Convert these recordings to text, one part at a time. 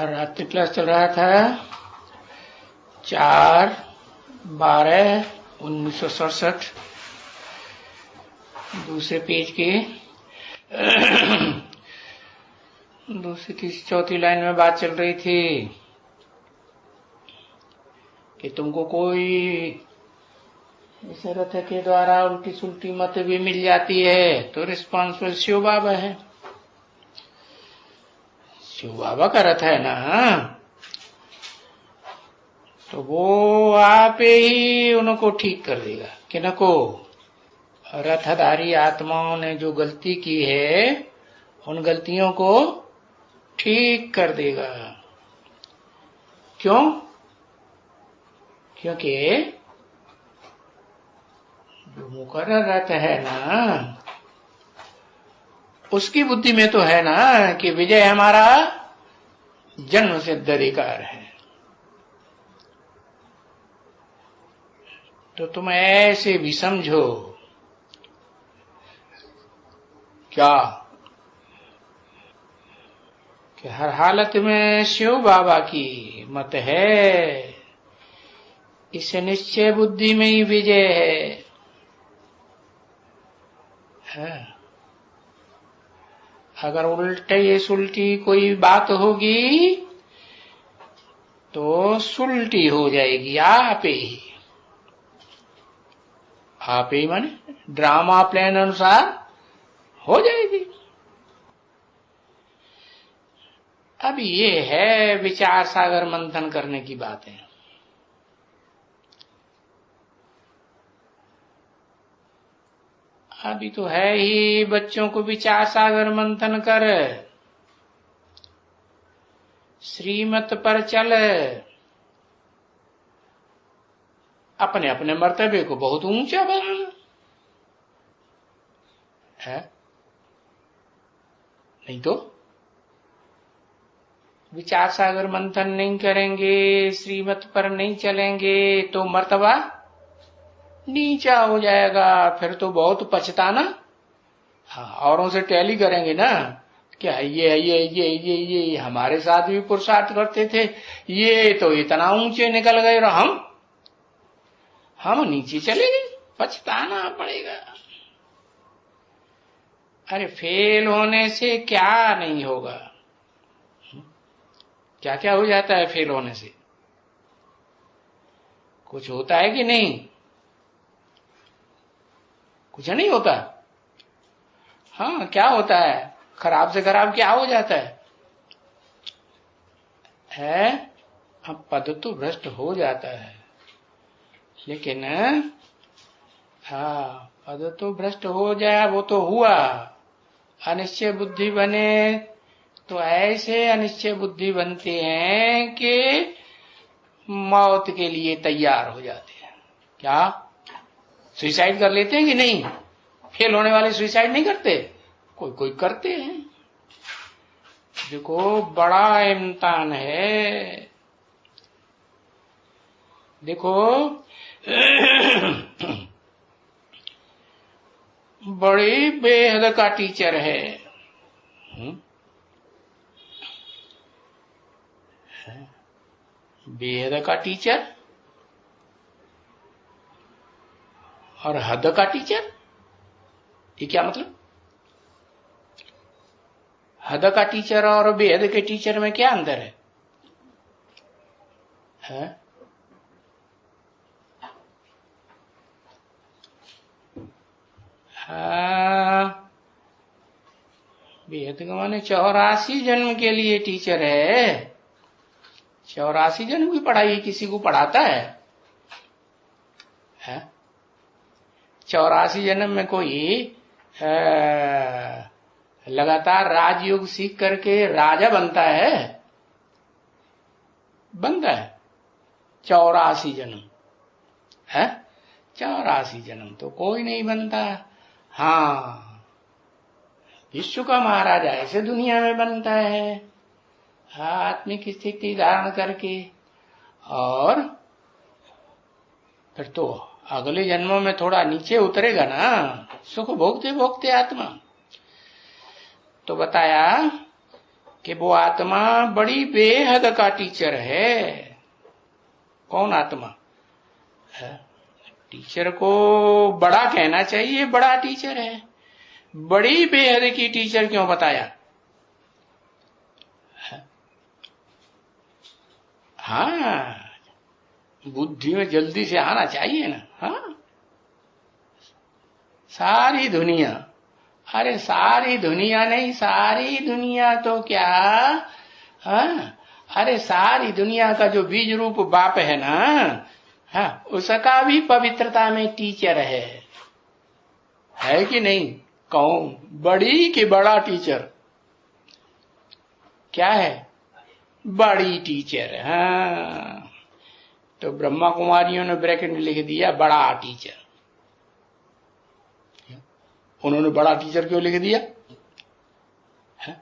रात्रि क्लास चल रहा था 4/12/1967 दूसरे पेज के दूसरी तीसरी चौथी लाइन में बात चल रही थी कि तुमको कोई इस रथ के द्वारा उल्टी सुल्टी मत भी मिल जाती है तो रिस्पॉन्सिबल शिव बाबा है। शिव बाबा का रथ है ना, तो वो आप ही उनको ठीक कर देगा। किनको? रथधारी आत्माओं ने जो गलती की है उन गलतियों को ठीक कर देगा। क्यों? क्योंकि जो मुकर्रर रथ है ना, उसकी बुद्धि में तो है ना कि विजय हमारा जन्म सिद्ध अधिकार है। तो तुम ऐसे भी समझो क्या कि हर हालत में शिव बाबा की मत है, इस निश्चय बुद्धि में ही विजय है। अगर उल्टे सुलटी कोई बात होगी तो सुलटी हो जाएगी आप ही माने ड्रामा प्लान अनुसार हो जाएगी। अब ये है विचार सागर मंथन करने की बातें। अभी तो है ही बच्चों को विचार सागर मंथन कर, श्रीमत पर चल, अपने अपने मर्तबे को बहुत ऊंचा बनाना है। नहीं तो विचार सागर मंथन नहीं करेंगे, श्रीमत पर नहीं चलेंगे तो मर्तबा नीचा हो जाएगा। फिर तो बहुत पछताना। हाँ, औरों से टैली करेंगे ना, क्या ये हमारे साथ भी पुरुषार्थ करते थे, ये तो इतना ऊंचे निकल गए और हम नीचे चले गए, पछताना पड़ेगा। अरे फेल होने से क्या नहीं होगा, क्या क्या हो जाता है फेल होने से? कुछ होता है कि नहीं? कुछ नहीं होता। हाँ, क्या होता है? खराब से खराब क्या हो जाता है? अब पद तो भ्रष्ट हो जाता है, लेकिन हाँ, पद तो भ्रष्ट हो जाए, वो तो हुआ। अनिश्चय बुद्धि बने तो ऐसे अनिश्चय बुद्धि बनते हैं कि मौत के लिए तैयार हो जाते हैं। क्या सुसाइड कर लेते हैं कि नहीं? फेल होने वाले सुसाइड नहीं करते, कोई कोई करते हैं। देखो बड़ा इम्तिहान है। देखो बड़ी बेहद का टीचर है, बेहद का टीचर और हद का टीचर। ये क्या मतलब? हद का टीचर और बेहद के टीचर में क्या अंतर है? बेहद का माने 84 जन्म के लिए टीचर है। 84 जन्म की पढ़ाई किसी को पढ़ाता है? 84 जन्म में कोई लगातार राजयोग सीख करके राजा बनता है? बनता है 84 जन्म है? 84 जन्म तो कोई नहीं बनता। हाँ, विश्व का महाराजा ऐसे दुनिया में बनता है, आत्मिक स्थिति धारण करके, और फिर तो अगले जन्मों में थोड़ा नीचे उतरेगा ना, सुख भोगते भोगते आत्मा। तो बताया कि वो आत्मा बड़ी बेहद का टीचर है। कौन आत्मा है? टीचर को बड़ा कहना चाहिए, बड़ा टीचर है। बड़ी बेहद की टीचर क्यों बताया? हाँ, बुद्धि में जल्दी से आना चाहिए ना। हाँ, सारी दुनिया, अरे सारी दुनिया नहीं, सारी दुनिया तो क्या, हाँ, अरे सारी दुनिया का जो बीज रूप बाप है ना, हाँ, उसका भी पवित्रता में टीचर है कि नहीं? कौन? बड़ी कि बड़ा टीचर? क्या है? बड़ी टीचर। हाँ, तो ब्रह्मा कुमारियों ने ब्रैकेट में लिख दिया बड़ा टीचर। उन्होंने बड़ा टीचर क्यों लिख दिया? है?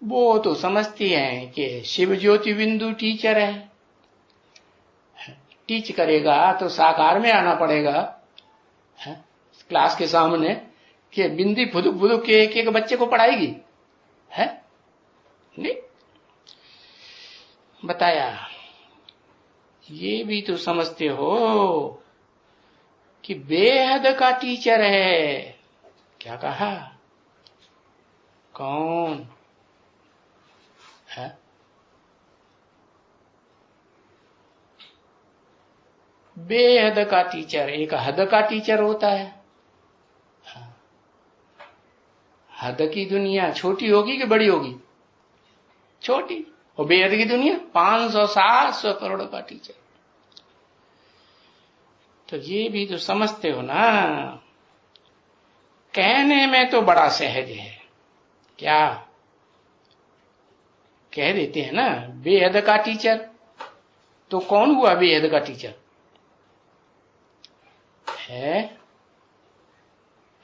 वो तो समझती हैं कि शिव ज्योति बिंदु टीचर है। टीच करेगा तो साकार में आना पड़ेगा, है? क्लास के सामने कि बिंदी फुदुक फुदुक के एक एक बच्चे को पढ़ाएगी, है? नहीं बताया। ये भी तो समझते हो कि बेहद का टीचर है। क्या कहा? कौन है? बेहद का टीचर। एक हद का टीचर होता है। हद की दुनिया छोटी होगी कि बड़ी होगी? छोटी। और बेहद की दुनिया 500-700 करोड़ का टीचर। तो ये भी तो समझते हो ना, कहने में तो बड़ा सहज है। क्या कह देते हैं ना, बेहद का टीचर। तो कौन हुआ बेहद का टीचर? है,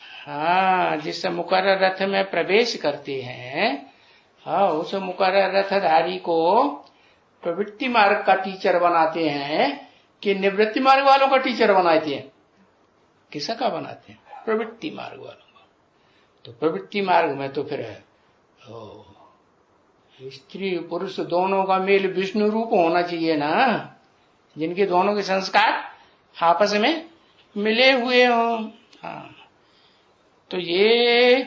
हाँ, जिस मुकर्रर रथ में प्रवेश करते हैं, हाँ, उस मुकर्रर रथधारी को प्रवृत्ति मार्ग का टीचर बनाते हैं कि निवृत्ति मार्ग वालों का टीचर बनाते हैं? किसका बनाते हैं? प्रवृत्ति मार्ग वालों का। तो प्रवृत्ति मार्ग में तो फिर स्त्री पुरुष दोनों का मेल विष्णु रूप होना चाहिए ना, जिनके दोनों के संस्कार आपस में मिले हुए हों। हाँ, तो ये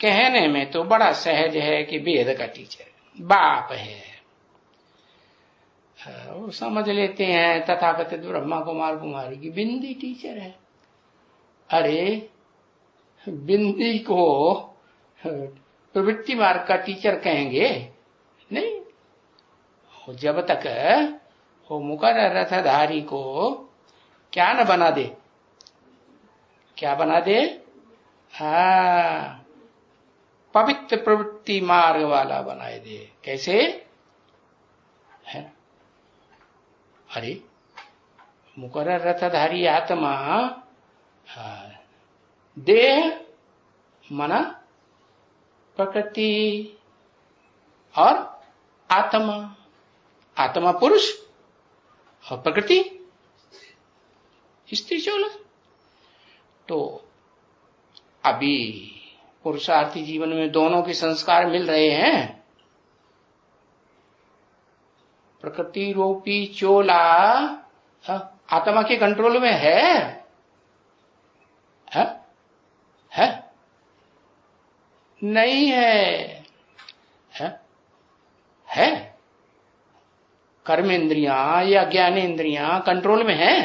कहने में तो बड़ा सहज है कि वेद का टीचर बाप है। वो समझ लेते हैं तथाकथित ब्रह्मा कुमार कुमारी की बिंदी टीचर है। अरे बिंदी को प्रवृत्ति मार्ग का टीचर कहेंगे नहीं। जब तक वो मुकर्रर रथधारी को क्या न बना दे, क्या बना दे? हाँ, पवित्र प्रवृत्ति मार्ग वाला बनाए दे। कैसे है? अरे मुकर्रर रथधारी आत्मा, देह मना प्रकृति और आत्मा, आत्मा पुरुष और प्रकृति स्त्री चोला। तो अभी पुरुषार्थी जीवन में दोनों के संस्कार मिल रहे हैं। प्रकृति रूपी चोला आत्मा के कंट्रोल में है? नहीं है, है? कर्मेंद्रियां या ज्ञानेंद्रियां कंट्रोल में है?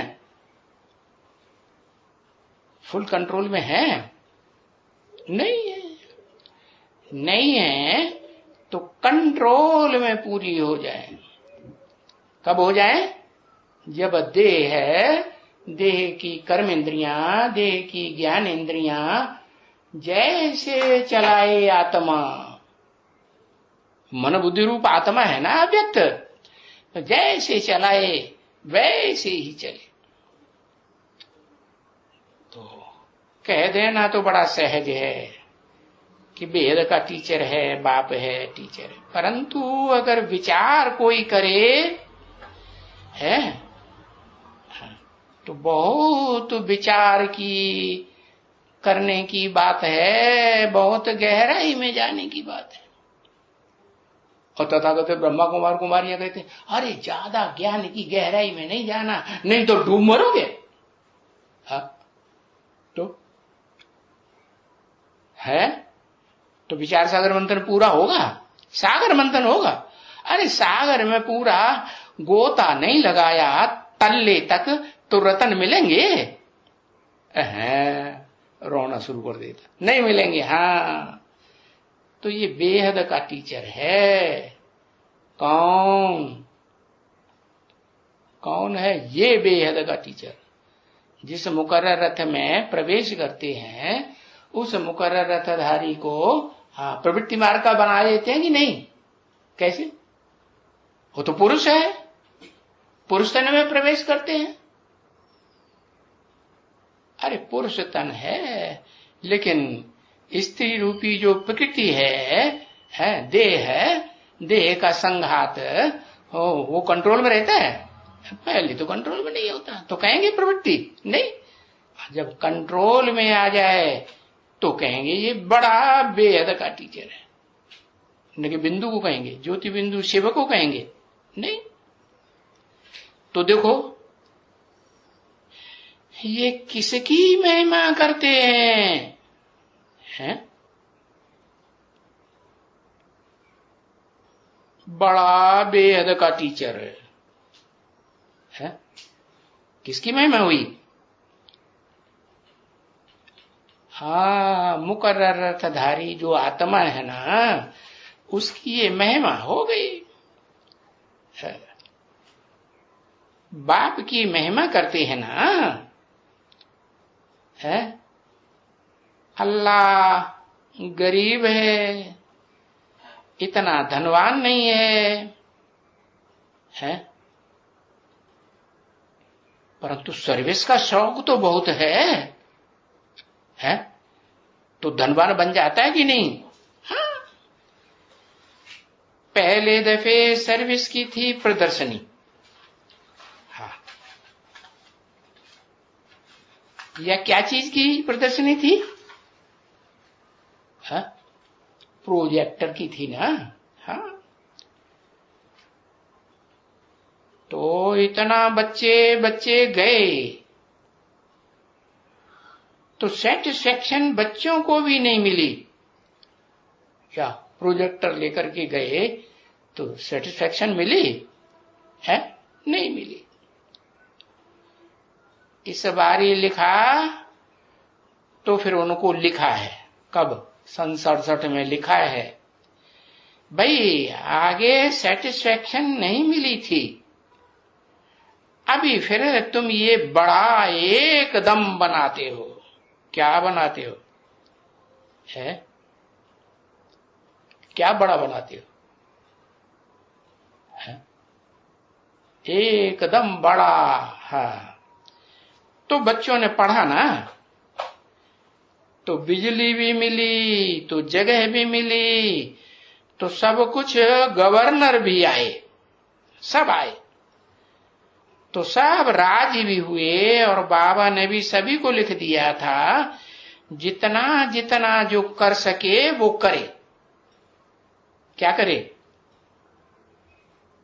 फुल कंट्रोल में है? नहीं है। नहीं है तो कंट्रोल में पूरी हो जाए। कब हो जाए? जब देह है, देह की कर्म इंद्रियां, देह की ज्ञान इंद्रियां जैसे चलाए आत्मा, मन बुद्धि रूप आत्मा है ना अव्यक्त, तो जैसे चलाए वैसे ही चले। तो कह देना तो बड़ा सहज है कि वेद का टीचर है, बाप है, टीचर है। परंतु अगर विचार कोई करे है तो बहुत विचार की करने की बात है, बहुत गहराई में जाने की बात है। और तथागत ब्रह्मा कुमार कुमारियां कहते हैं, अरे ज्यादा ज्ञान की गहराई में नहीं जाना, नहीं तो डूब मरोगे। हाँ, तो है तो विचार सागर मंथन पूरा होगा, सागर मंथन होगा। अरे सागर में पूरा गोता नहीं लगाया तल्ले तक तो रतन मिलेंगे? रोना शुरू कर देता, नहीं मिलेंगे। हाँ, तो ये बेहद का टीचर है। कौन है ये बेहद का टीचर? जिस मुकर्रर रथ में प्रवेश करते हैं उस मुकर्रर रथधारी को हाँ प्रवृत्ति मार्ग का बना देते हैं कि नहीं? कैसे? वो तो पुरुष है, पुरुष तन में प्रवेश करते हैं। अरे पुरुष तन है, लेकिन स्त्री रूपी जो प्रकृति है देह है, देह का संघात वो कंट्रोल में रहता है। पहले तो कंट्रोल में नहीं होता, तो कहेंगे प्रवृत्ति नहीं। जब कंट्रोल में आ जाए तो कहेंगे ये बड़ा बेहद का टीचर है। न बिंदु को कहेंगे, ज्योति बिंदु शिव को कहेंगे नहीं। तो देखो ये किसकी महिमा करते हैं? बड़ा बेहद का टीचर है। किसकी महिमा हुई? हाँ, मुकर्रर रथधारी जो आत्मा है ना, उसकी ये महिमा हो गई। बाप की महिमा करते हैं ना, है अल्लाह गरीब है, इतना धनवान नहीं है, परंतु सर्विस का शौक तो बहुत है, तो धनवान बन जाता है कि नहीं? हाँ, पहले दफे सर्विस की थी प्रदर्शनी। हाँ, या क्या चीज की प्रदर्शनी थी? हाँ, प्रोजेक्टर की थी ना। हाँ, तो इतना बच्चे गए तो सेटिस्फेक्शन बच्चों को भी नहीं मिली। क्या प्रोजेक्टर लेकर के गए तो सेटिस्फेक्शन मिली है? नहीं मिली। इस बार ये लिखा तो फिर उनको लिखा है कब? सन 67 में लिखा है, भाई आगे सेटिस्फेक्शन नहीं मिली थी, अभी फिर तुम ये बड़ा एकदम बनाते हो। क्या बनाते हो? है क्या बड़ा बनाते हो? है एकदम बड़ा। हाँ, तो बच्चों ने पढ़ा ना, तो बिजली भी मिली, तो जगह भी मिली, तो सब कुछ, गवर्नर भी आए, सब आए, तो सब राजी भी हुए। और बाबा ने भी सभी को लिख दिया था जितना जितना जो कर सके वो करे। क्या करे?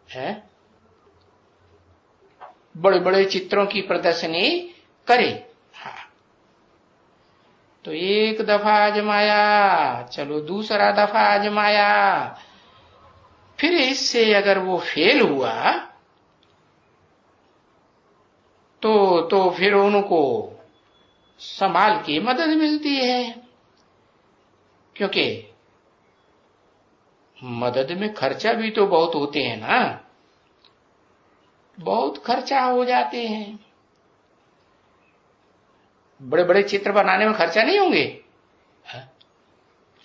है बड़े बड़े चित्रों की प्रदर्शनी करे। हाँ, तो एक दफा आजमाया, चलो दूसरा दफा आजमाया, फिर इससे अगर वो फेल हुआ तो फिर उनको संभाल के मदद मिलती है, क्योंकि मदद में खर्चा भी तो बहुत होते हैं ना, बहुत खर्चा हो जाते हैं। बड़े बड़े चित्र बनाने में खर्चा नहीं होंगे?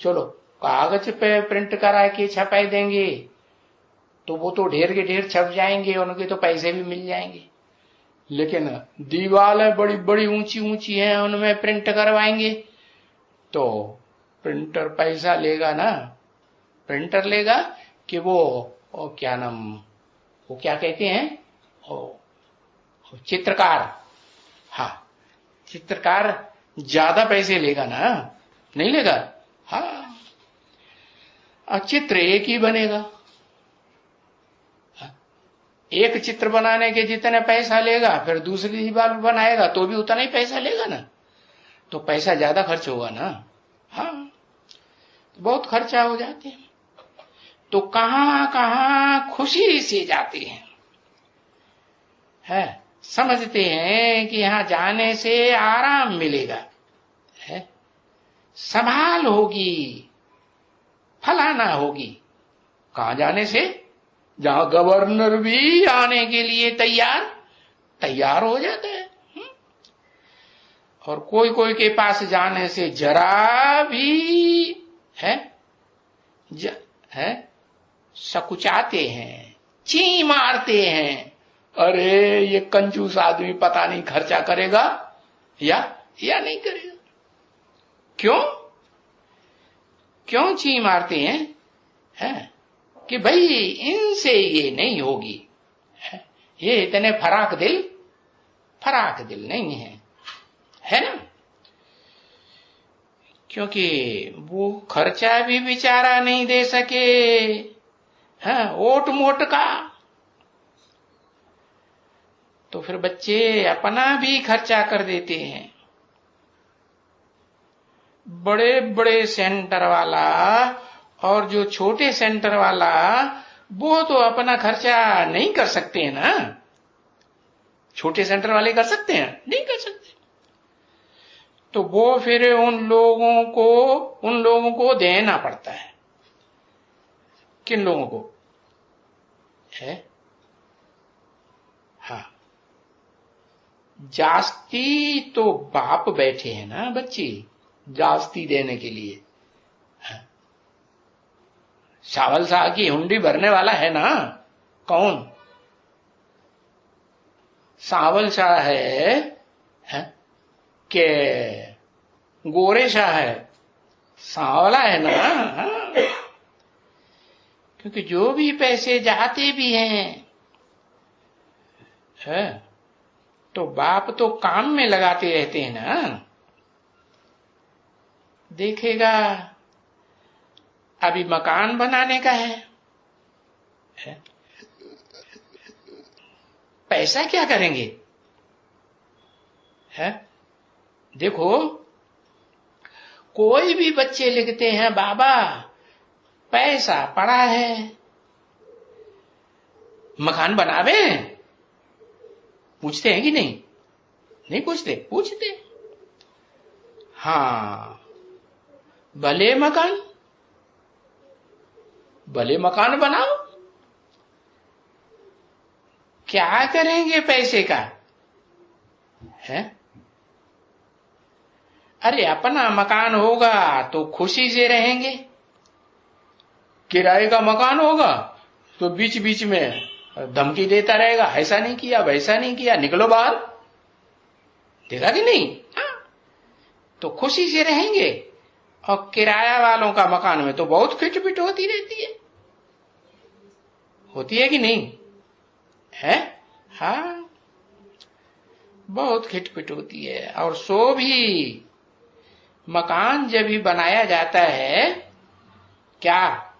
चलो कागज पे प्रिंट करा के छपाई देंगे तो वो तो ढेर के ढेर छप जाएंगे, उनके तो पैसे भी मिल जाएंगे। लेकिन दीवारें बड़ी बड़ी ऊंची ऊंची हैं, उनमें प्रिंट करवाएंगे तो प्रिंटर पैसा लेगा ना, प्रिंटर लेगा कि वो क्या नाम, वो क्या कहते हैं, चित्रकार। हाँ, चित्रकार ज्यादा पैसे लेगा ना, नहीं लेगा? हाँ, चित्र एक ही बनेगा, एक चित्र बनाने के जितने पैसा लेगा, फिर दूसरी दीवार बनाएगा तो भी उतना ही पैसा लेगा ना, तो पैसा ज्यादा खर्च होगा ना। हाँ, बहुत खर्चा हो जाते हैं। तो कहां कहां खुशी से जाते हैं, है समझते हैं कि यहां जाने से आराम मिलेगा, है संभाल होगी, फलाना होगी। कहां जाने से? जहां गवर्नर भी आने के लिए तैयार हो जाता है। और कोई कोई के पास जाने से जरा भी है सकुचाते हैं, ची मारते हैं। अरे ये कंजूस आदमी पता नहीं खर्चा करेगा या नहीं करेगा। क्यों ची मारते हैं? कि भाई इनसे ये नहीं होगी, ये इतने फराक दिल नहीं है ना। क्योंकि वो खर्चा भी बेचारा नहीं दे सके, ओट मोट का, तो फिर बच्चे अपना भी खर्चा कर देते हैं। बड़े बड़े सेंटर वाला और जो छोटे सेंटर वाला, वो तो अपना खर्चा नहीं कर सकते हैं ना। छोटे सेंटर वाले कर सकते हैं? नहीं कर सकते। तो वो फिर उन लोगों को देना पड़ता है। किन लोगों को? है हाँ, जास्ती तो बाप बैठे हैं ना बच्चे, जास्ती देने के लिए। सावल शाह की हुंडी भरने वाला है ना। कौन? सावल शाह है के गोरे शाह है? सांवला है ना। क्योंकि जो भी पैसे जाते भी हैं तो बाप तो काम में लगाते रहते हैं ना। देखेगा अभी मकान बनाने का है, पैसा क्या करेंगे? देखो, कोई भी बच्चे लिखते हैं बाबा पैसा पड़ा है, मकान बनावे। पूछते हैं कि नहीं? नहीं पूछते? पूछते। हाँ, भले मकान बनाओ। क्या करेंगे पैसे का? अरे अपना मकान होगा तो खुशी से रहेंगे। किराए का मकान होगा तो बीच बीच में धमकी देता रहेगा, ऐसा नहीं किया, वैसा नहीं किया, निकलो बाहर। देखा कि नहीं? तो खुशी से रहेंगे। और किराया वालों का मकान में तो बहुत खिटपिट होती रहती है। होती है कि नहीं? हाँ, बहुत खिटपिट होती है। और सो भी मकान जब भी बनाया जाता है, क्या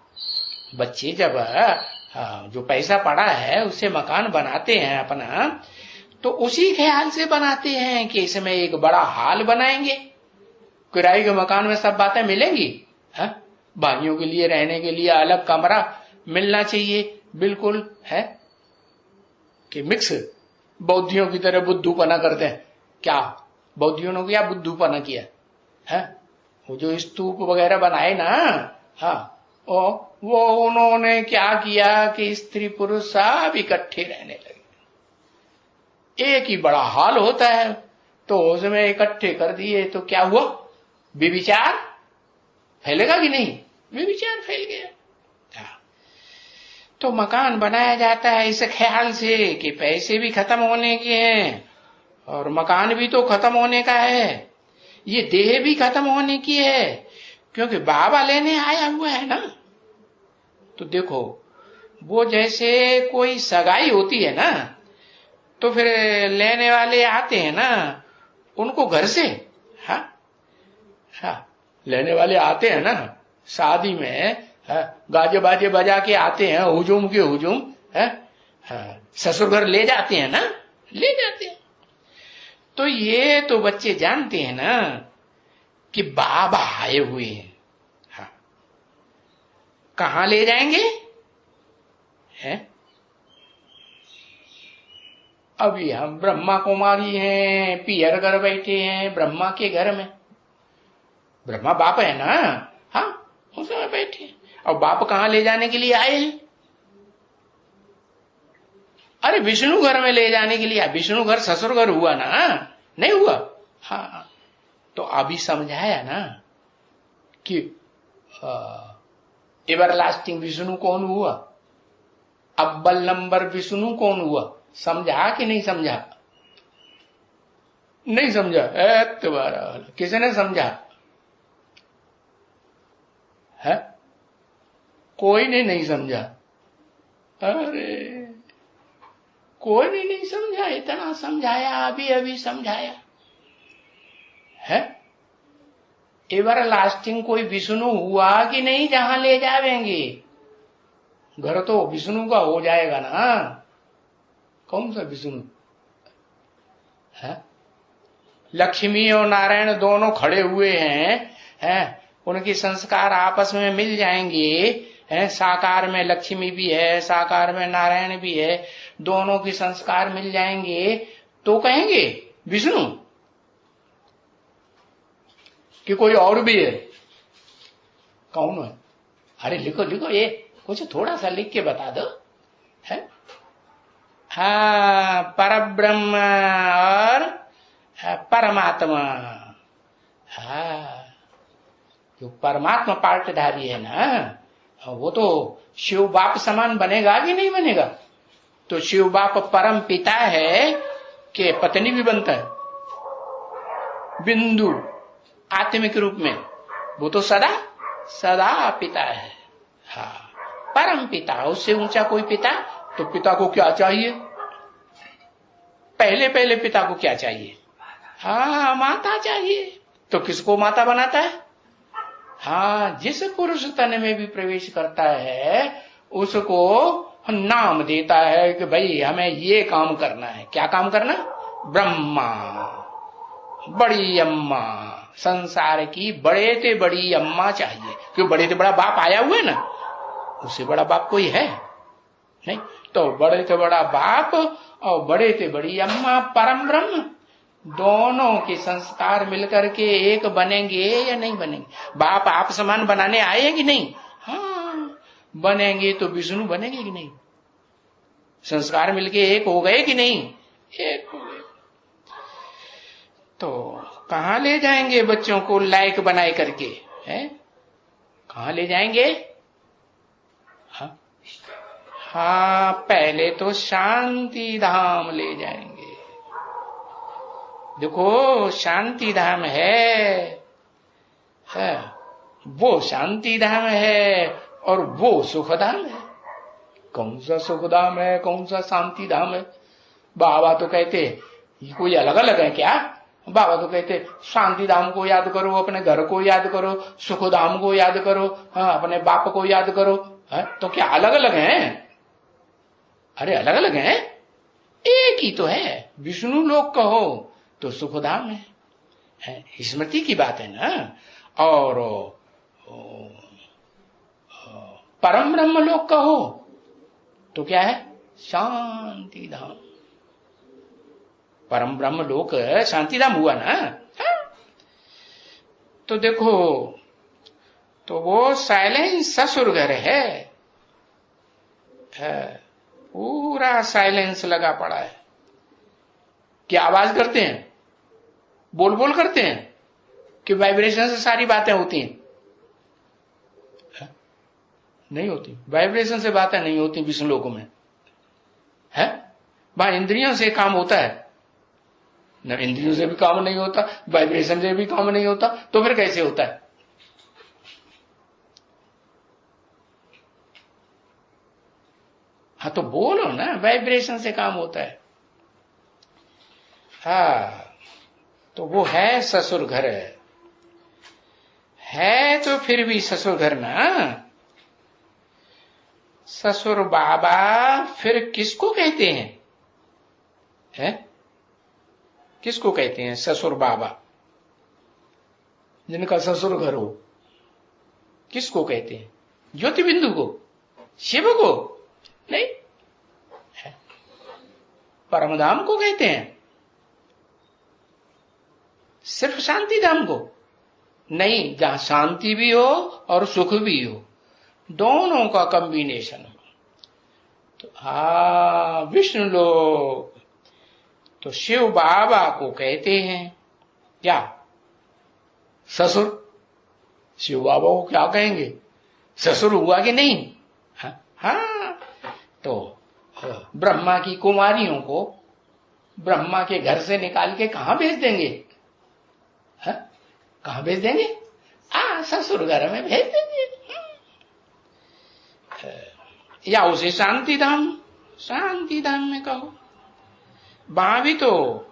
बच्चे जब जो पैसा पड़ा है उससे मकान बनाते हैं अपना, तो उसी ख्याल से बनाते हैं कि इसमें एक बड़ा हॉल बनाएंगे। किराए के मकान में सब बातें मिलेंगी। भाइयों के लिए रहने के लिए अलग कमरा मिलना चाहिए, बिल्कुल है कि मिक्स बौद्धियों की तरह बुद्धूपना करते हैं। क्या बौद्धियों ने क्या बुद्धूपना किया है? वो जो स्तूप वगैरह बनाए ना, वो उन्होंने क्या किया कि स्त्री पुरुष सब इकट्ठे रहने लगे। एक ही बड़ा हॉल होता है तो उसमें इकट्ठे कर दिए तो क्या हुआ? व्यभिचार फैलेगा कि नहीं? व्यभिचार फैल गया। तो मकान बनाया जाता है इस ख्याल से कि पैसे भी खत्म होने के हैं और मकान भी तो खत्म होने का है, ये देह भी खत्म होने की है, क्योंकि बाबा लेने आया हुआ है ना। तो देखो, वो जैसे कोई सगाई होती है ना, तो फिर लेने वाले आते हैं ना उनको घर से, लेने वाले आते हैं ना शादी में, गाजे बाजे बजा के आते हैं, हुजूम के हुजूम, हाँ, ससुर घर ले जाते हैं ना, ले जाते हैं। तो ये तो बच्चे जानते हैं ना कि बाबा आए हुए हैं। हाँ, कहां ले जाएंगे है? अभी हम ब्रह्मा कुमारी हैं, पियर घर बैठे हैं ब्रह्मा के घर में। ब्रह्मा बाप है ना, हाँ, उसमें बैठे। और बाप कहां ले जाने के लिए आए हैं? अरे विष्णु घर में ले जाने के लिए। विष्णु घर ससुर घर हुआ ना, नहीं हुआ? हाँ, तो अभी समझाया ना कि एवरलास्टिंग विष्णु कौन हुआ, अव्वल नंबर विष्णु कौन हुआ। समझा कि नहीं समझा? नहीं समझा। तुम्हारा किसने समझा है? कोई ने नहीं समझा। अरे कोई ने नहीं समझा। इतना समझाया, अभी अभी समझाया है। एवर लास्टिंग कोई विष्णु हुआ कि नहीं जहां ले जावेंगे? घर तो विष्णु का हो जाएगा ना। कौन सा विष्णु है? लक्ष्मी और नारायण दोनों खड़े हुए हैं, उनके संस्कार आपस में मिल जाएंगे। साकार में लक्ष्मी भी है, साकार में नारायण भी है, दोनों के संस्कार मिल जाएंगे तो कहेंगे विष्णु कि कोई और भी है। कौन है? अरे लिखो लिखो, ये कुछ थोड़ा सा लिख के बता दो है। हाँ, परब्रह्म और परमात्मा। हाँ, जो परमात्मा पार्टधारी है ना, वो तो शिव बाप समान बनेगा कि नहीं बनेगा? तो शिव बाप परम पिता है कि पत्नी भी बनता है? बिंदु आत्मिक रूप में वो तो सदा सदा पिता है। हाँ, परम पिता, उससे ऊंचा कोई पिता? तो पिता को क्या चाहिए? पहले पहले पिता को क्या चाहिए? हाँ, माता चाहिए। तो किसको माता बनाता है? हाँ, जिस पुरुष तन में भी प्रवेश करता है उसको नाम देता है कि भाई हमें ये काम करना है। क्या काम करना? ब्रह्मा, बड़ी अम्मा, संसार की बड़े से बड़ी अम्मा चाहिए। क्यों? बड़े से बड़ा बाप आया हुआ है ना, उससे बड़ा बाप कोई है नहीं। तो बड़े से बड़ा बाप और बड़े से बड़ी अम्मा, परम ब्रह्म, दोनों के संस्कार मिलकर के एक बनेंगे या नहीं बनेंगे? बाप आप समान बनाने आए हैं कि नहीं? हाँ, बनेंगे तो विष्णु बनेंगे कि नहीं? संस्कार मिलके एक हो गए कि नहीं? एक हो गए। तो कहां ले जाएंगे बच्चों को लायक बनाए करके है? कहां ले जाएंगे? हाँ, पहले तो शांति धाम ले जाएंगे। देखो, शांति धाम है, वो शांति धाम है और वो सुख धाम है। कौन सा सुख धाम है, कौन सा शांति धाम है? बाबा तो कहते ये कोई अलग अलग है क्या? बाबा तो कहते शांति धाम को याद करो, अपने घर को याद करो, सुख धाम को याद करो, हाँ, अपने बाप को याद करो। तो क्या अलग अलग हैं? अरे अलग अलग हैं, एक ही तो है। विष्णु लोक कहो तो सुखधाम है, स्मृति की बात है ना। और परम ब्रह्म लोक कहो तो क्या है? शांति धाम। परम ब्रह्म लोक शांति धाम हुआ ना। तो देखो, तो वो साइलेंस ससुर घर है, पूरा साइलेंस लगा पड़ा है। क्या आवाज करते हैं? बोल बोल करते हैं कि वाइब्रेशन से सारी बातें होती हैं? नहीं होती। वाइब्रेशन से बातें नहीं होती विष्णु लोकों में है। वहां इंद्रियों से काम होता है ना, इंद्रियों से भी काम नहीं होता, वाइब्रेशन से भी काम नहीं होता, तो फिर कैसे होता है? हाँ, तो बोलो ना, वाइब्रेशन से काम होता है। हाँ, तो वो है ससुर घर है तो फिर भी ससुर घर ना। ससुर बाबा फिर किसको कहते हैं? किसको कहते हैं ससुर बाबा? जिनका ससुर घर हो, किसको कहते हैं? ज्योति बिंदु को, शिव को? नहीं, परमधाम को कहते हैं। सिर्फ शांति धाम को नहीं, जहां शांति भी हो और सुख भी हो, दोनों का कॉम्बिनेशन हो। तो विष्णु लोक तो शिव बाबा को कहते हैं क्या? ससुर। शिव बाबा को क्या कहेंगे? ससुर हुआ कि नहीं? हाँ, तो ब्रह्मा की कुमारियों को ब्रह्मा के घर से निकाल के कहां भेज देंगे? कहां भेज देंगे? ससुर घर में भेज देंगे। या उसे शांति धाम में कहो। वहां भी तो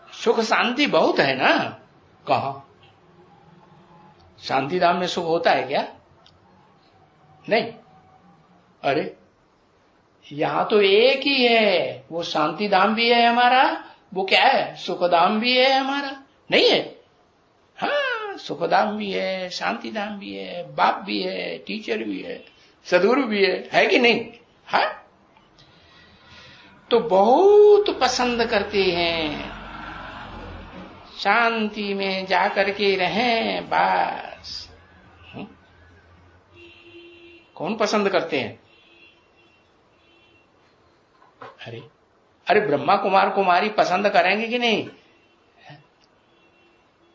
सुख शांति बहुत है ना। कहा शांति धाम में सुख होता है क्या? नहीं। अरे यहां तो एक ही है, वो शांति धाम भी है हमारा, वो क्या है? सुख धाम भी है हमारा, नहीं है? हाँ, सुख धाम भी है, शांति धाम भी है, बाप भी है, टीचर भी है, सदगुरु भी है कि नहीं? हाँ, तो बहुत पसंद करते हैं शांति में जाकर के रहें बस। कौन पसंद करते हैं? अरे ब्रह्मा कुमार कुमारी पसंद करेंगे कि नहीं?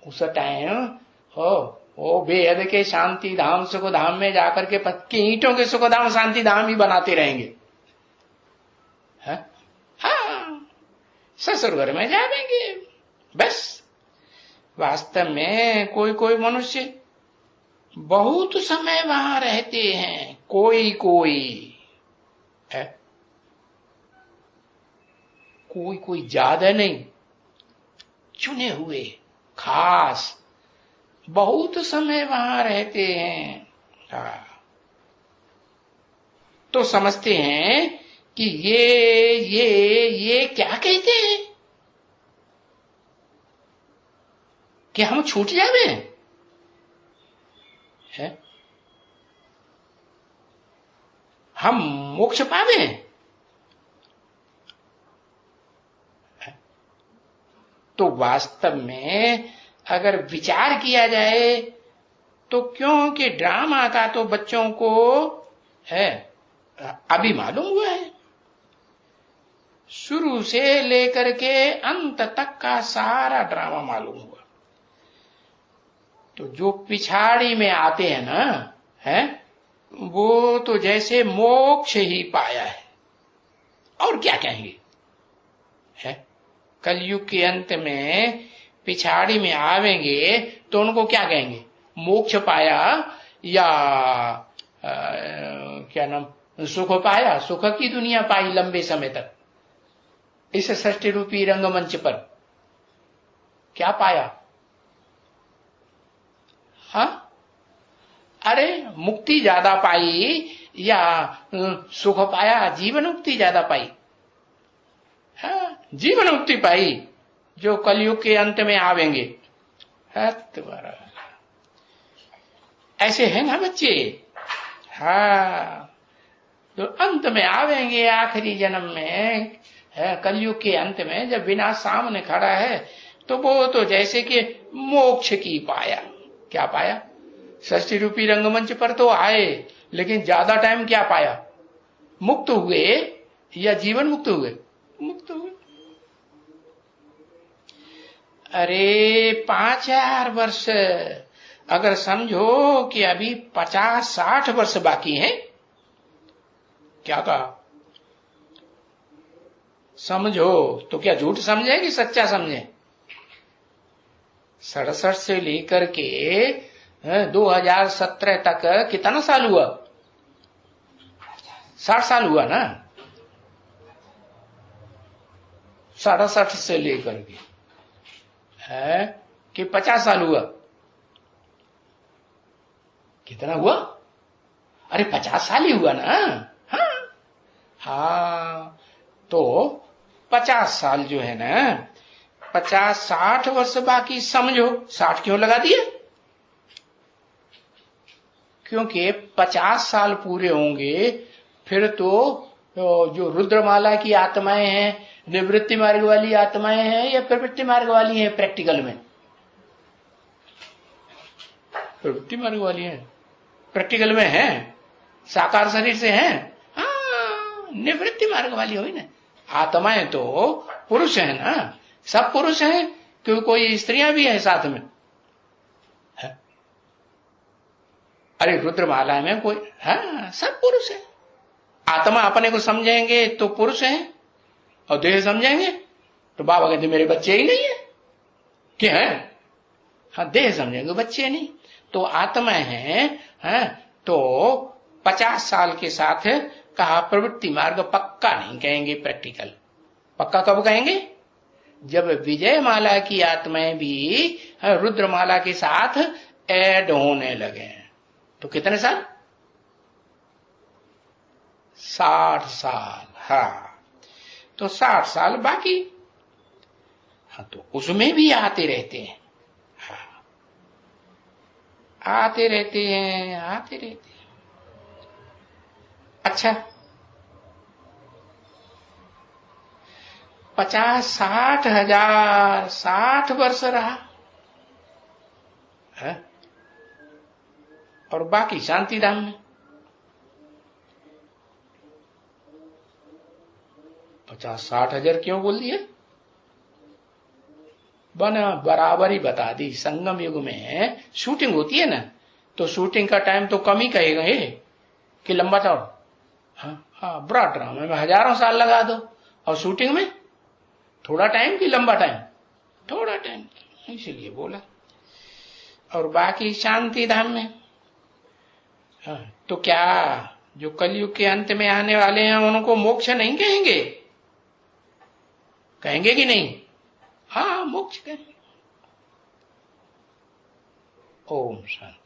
उस टाइम ओ बेहद के शांति धाम सुख धाम में जाकर के पक्की ईंटों के सुख धाम शांति धाम ही बनाते रहेंगे। हाँ, ससुर घर में जाएंगे बस। वास्तव में कोई मनुष्य बहुत समय वहां रहते हैं, कोई ज्यादा नहीं, चुने हुए खास बहुत समय वहां रहते हैं। तो समझते हैं कि ये क्या कहते हैं कि हम छूट जावे हैं, हम मोक्ष पावे। तो वास्तव में अगर विचार किया जाए तो क्योंकि ड्रामा का तो बच्चों को है अभी मालूम हुआ है, शुरू से लेकर के अंत तक का सारा ड्रामा मालूम हुआ। तो जो पिछाड़ी में आते हैं ना, वो तो जैसे मोक्ष ही पाया है, और क्या कहेंगे? कलयुग के अंत में पिछाड़ी में आवेंगे तो उनको क्या कहेंगे? मोक्ष पाया या क्या नाम, सुख पाया, सुख की दुनिया पाई लंबे समय तक। इस सृष्टि रूपी रंगमंच पर क्या पाया? अरे मुक्ति ज्यादा पाई या सुख पाया? जीवन मुक्ति ज्यादा पाई। जीवन मुक्ति पाई जो कलयुग के अंत में आवेंगे। तुम्हारा ऐसे हैं ना बच्चे। तो अंत में आवेंगे, आखिरी जन्म में, कलयुग के अंत में जब विनाश सामने खड़ा है, तो वो तो जैसे कि मोक्ष की पाया। क्या पाया? सृष्टि रूपी रंगमंच पर तो आए, लेकिन ज्यादा टाइम क्या पाया? मुक्त हुए या जीवन मुक्त हुए? मुक्त हुए। अरे 5,000 वर्ष अगर समझो कि अभी 50-60 वर्ष बाकी हैं, क्या कहा? समझो तो क्या झूठ समझे कि सच्चा समझे? 67 से लेकर के 2017 तक कितना साल हुआ? 60 साल हुआ ना। 67 से लेकर के है कि 50 साल हुआ? कितना हुआ? अरे 50 साल ही हुआ ना। हाँ हाँ, तो 50 साल जो है ना, 50-60 वर्ष बाकी समझो। 60 क्यों लगा दिए? क्योंकि 50 साल पूरे होंगे फिर तो जो रुद्रमाला की आत्माएं हैं, निवृत्ति मार्ग वाली आत्माएं हैं या प्रवृत्ति मार्ग वाली हैं? प्रैक्टिकल में प्रवृत्ति मार्ग वाली है, प्रैक्टिकल में है, साकार शरीर से हैं। हाँ, निवृत्ति मार्ग वाली हुई ना। आत्माएं तो पुरुष है ना, सब पुरुष हैं, क्यों कोई स्त्रियां भी है साथ में? है? अरे रुद्रमाला में कोई, हाँ सब पुरुष है। आत्मा अपने को समझेंगे तो पुरुष है, और देह समझेंगे तो बाबा कहते मेरे बच्चे ही नहीं है। क्या है? हाँ, देह समझेंगे बच्चे नहीं। तो आत्मा है तो 50 साल के साथ कहा प्रवृत्ति मार्ग पक्का नहीं कहेंगे, प्रैक्टिकल पक्का कब कहेंगे? जब विजय माला की आत्माएं भी रुद्रमाला के साथ ऐड होने लगे। तो कितने साल? 60 साल। हाँ, तो 60 साल बाकी। हाँ, तो उसमें भी आते रहते हैं। हाँ, आते रहते हैं, आते रहते हैं। अच्छा, 50-60 हजार 60 वर्ष रहा है, और बाकी शांति धाम में 50-60 हजार क्यों बोल दिया? बना बराबर ही बता दी। संगम युग में शूटिंग होती है ना, तो शूटिंग का टाइम तो कम ही कहेगा ये कि लंबा चौड़ा। हाँ हाँ, बड़ा ड्रामा में हजारों साल लगा दो, और शूटिंग में थोड़ा टाइम कि लंबा टाइम? थोड़ा टाइम, इसीलिए बोला। और बाकी शांति धाम में। हाँ, तो क्या जो कलयुग के अंत में आने वाले हैं उनको मोक्ष नहीं कहेंगे? कहेंगे कि नहीं? हाँ, मोक्ष कहेंगे। ओम शांति।